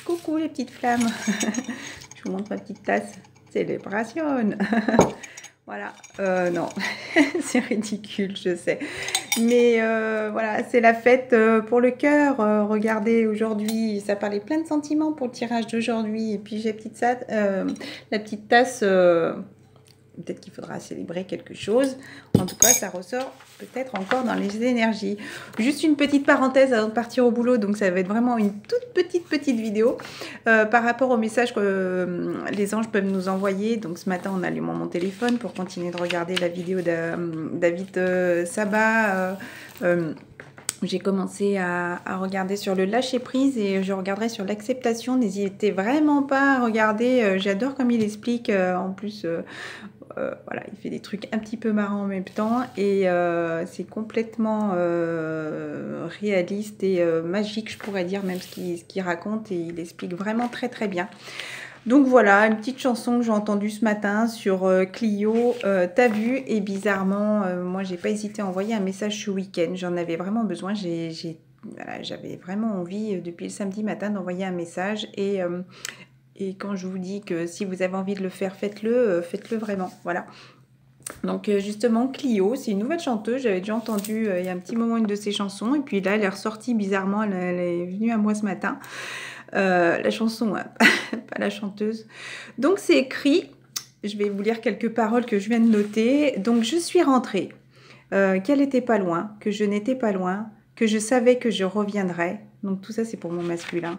Coucou les petites flammes. Je vous montre ma petite tasse. Célébration. Voilà. Non, c'est ridicule, je sais. Mais voilà, c'est la fête pour le cœur. Regardez, aujourd'hui, ça parlait plein de sentiments pour le tirage d'aujourd'hui. Et puis j'ai la petite tasse. Peut-être qu'il faudra célébrer quelque chose. En tout cas, ça ressort peut-être encore dans les énergies. Juste une petite parenthèse avant de partir au boulot. Donc, ça va être vraiment une toute petite vidéo par rapport aux messages que les anges peuvent nous envoyer. Donc, ce matin, en allumant mon téléphone pour continuer de regarder la vidéo de David Sabat. J'ai commencé à regarder sur le lâcher prise et je regarderai sur l'acceptation. N'hésitez vraiment pas à regarder. J'adore comme il explique. En plus, voilà, il fait des trucs un petit peu marrants en même temps et c'est complètement réaliste et magique, je pourrais dire, même ce qu'il raconte, et il explique vraiment très bien. Donc voilà, une petite chanson que j'ai entendue ce matin sur Clio, T'as vu? Et bizarrement, moi j'ai pas hésité à envoyer un message ce week-end. J'en avais vraiment besoin. Voilà, j'avais vraiment envie depuis le samedi matin d'envoyer un message. Et quand je vous dis que si vous avez envie de le faire, faites-le vraiment. Voilà. Donc justement, Clio, c'est une nouvelle chanteuse. J'avais déjà entendu il y a un petit moment une de ses chansons. Et puis là, elle est ressortie bizarrement. Elle est venue à moi ce matin. La chanson, hein, pas la chanteuse. Donc c'est écrit, je vais vous lire quelques paroles que je viens de noter. Donc je suis rentrée, qu'elle n'était pas loin, que je n'étais pas loin, que je savais que je reviendrais. Donc tout ça c'est pour mon masculin.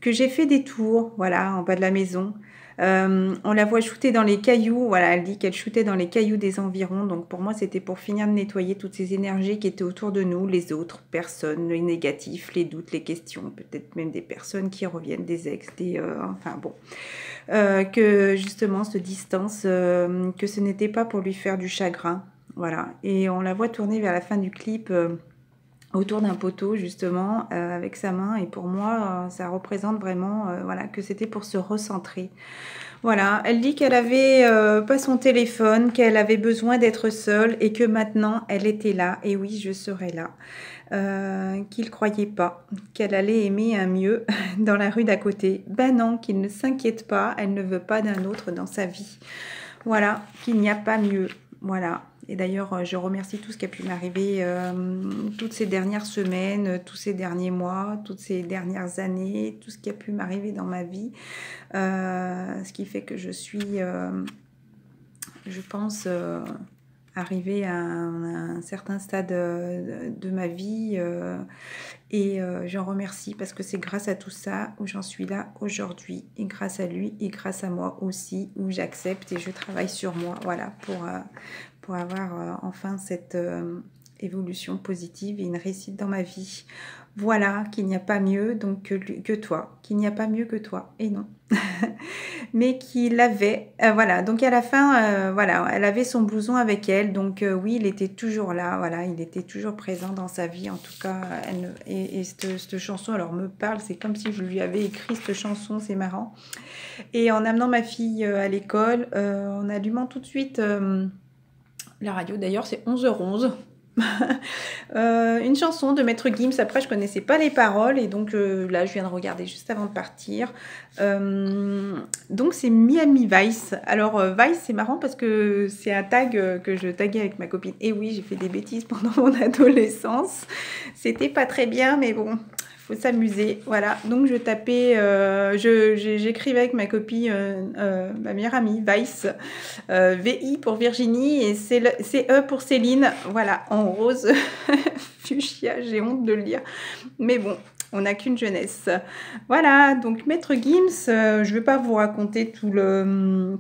Que j'ai fait des tours, voilà, en bas de la maison. On la voit shooter dans les cailloux. Voilà, elle dit qu'elle shootait dans les cailloux des environs. Donc pour moi, c'était pour finir de nettoyer toutes ces énergies qui étaient autour de nous, les autres personnes, les négatifs, les doutes, les questions, peut-être même des personnes qui reviennent, des ex, enfin bon. Que justement, se distance, que ce n'était pas pour lui faire du chagrin. Voilà. Et on la voit tourner vers la fin du clip. Autour d'un poteau justement avec sa main, et pour moi ça représente vraiment voilà, que c'était pour se recentrer. Voilà, elle dit qu'elle avait pas son téléphone, qu'elle avait besoin d'être seule et que maintenant elle était là, et oui, je serai là. Qu'il croyait pas qu'elle allait aimer un mieux dans la rue d'à côté. Ben non, qu'il ne s'inquiète pas, elle ne veut pas d'un autre dans sa vie. Voilà, qu'il n'y a pas mieux. Voilà. Et d'ailleurs, je remercie tout ce qui a pu m'arriver toutes ces dernières semaines, tous ces derniers mois, toutes ces dernières années, tout ce qui a pu m'arriver dans ma vie. Ce qui fait que je suis, je pense, arrivée à un certain stade de ma vie. Et j'en remercie parce que c'est grâce à tout ça où j'en suis là aujourd'hui. Et grâce à lui et grâce à moi aussi, où j'accepte et je travaille sur moi. Voilà, pour avoir enfin cette évolution positive et une réussite dans ma vie. Voilà, qu'il n'y a pas mieux donc que toi, qu'il n'y a pas mieux que toi, et non. Mais qu'il avait, voilà, donc à la fin, voilà, elle avait son blouson avec elle, donc oui, il était toujours là, voilà, il était toujours présent dans sa vie, en tout cas, et cette chanson, alors me parle, c'est comme si je lui avais écrit cette chanson, c'est marrant. Et en amenant ma fille à l'école, en allumant tout de suite la radio, d'ailleurs, c'est 11h11. Une chanson de Maître Gims. Après, je connaissais pas les paroles et donc là, je viens de regarder juste avant de partir. Donc, c'est Miami Vice. Alors, Vice, c'est marrant parce que c'est un tag que je taguais avec ma copine. Et oui, j'ai fait des bêtises pendant mon adolescence. C'était pas très bien, mais bon, faut s'amuser. Voilà, donc je tapais, j'écrivais avec ma copine, ma meilleure amie, Vice, VI pour Virginie et CE pour Céline. Voilà, en rose fuchsia, j'ai honte de le lire. Mais bon, on n'a qu'une jeunesse. Voilà, donc Maître Gims, je ne vais pas vous raconter tout le...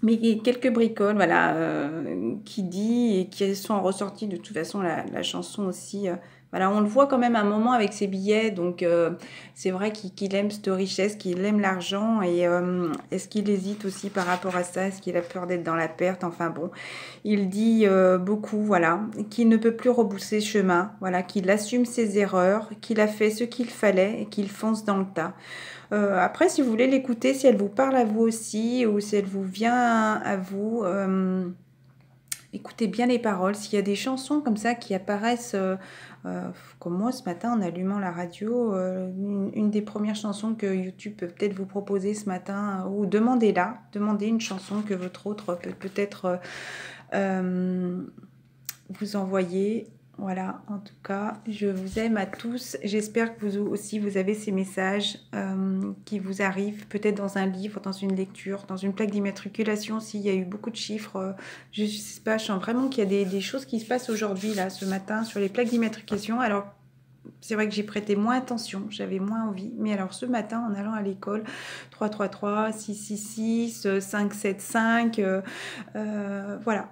Mais quelques bricoles, voilà, qui dit et qui sont ressorties de toute façon la chanson aussi. Voilà, on le voit quand même un moment avec ses billets, donc c'est vrai qu'il aime cette richesse, qu'il aime l'argent, et est-ce qu'il hésite aussi par rapport à ça, est-ce qu'il a peur d'être dans la perte, enfin bon, il dit beaucoup, voilà, qu'il ne peut plus rebousser chemin, voilà, qu'il assume ses erreurs, qu'il a fait ce qu'il fallait et qu'il fonce dans le tas. Après, si vous voulez l'écouter, si elle vous parle à vous aussi, ou si elle vous vient à vous... écoutez bien les paroles. S'il y a des chansons comme ça qui apparaissent Comme moi, ce matin, en allumant la radio, une des premières chansons que YouTube peut peut-être vous proposer ce matin, ou demandez-la, demandez une chanson que votre autre peut peut-être vous envoyer. Voilà, en tout cas, je vous aime à tous. J'espère que vous aussi, vous avez ces messages qui vous arrivent, peut-être dans un livre, dans une lecture, dans une plaque d'immatriculation, s'il y a eu beaucoup de chiffres. Je ne sais pas, je sens vraiment qu'il y a des choses qui se passent aujourd'hui, là, ce matin, sur les plaques d'immatriculation. Alors, c'est vrai que j'ai prêté moins attention, j'avais moins envie. Mais alors, ce matin, en allant à l'école, 333, 666, 575, voilà.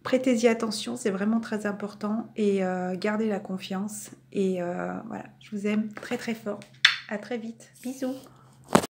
Prêtez-y attention, c'est vraiment très important et gardez la confiance. Et voilà, je vous aime très très fort. À très vite. Bisous.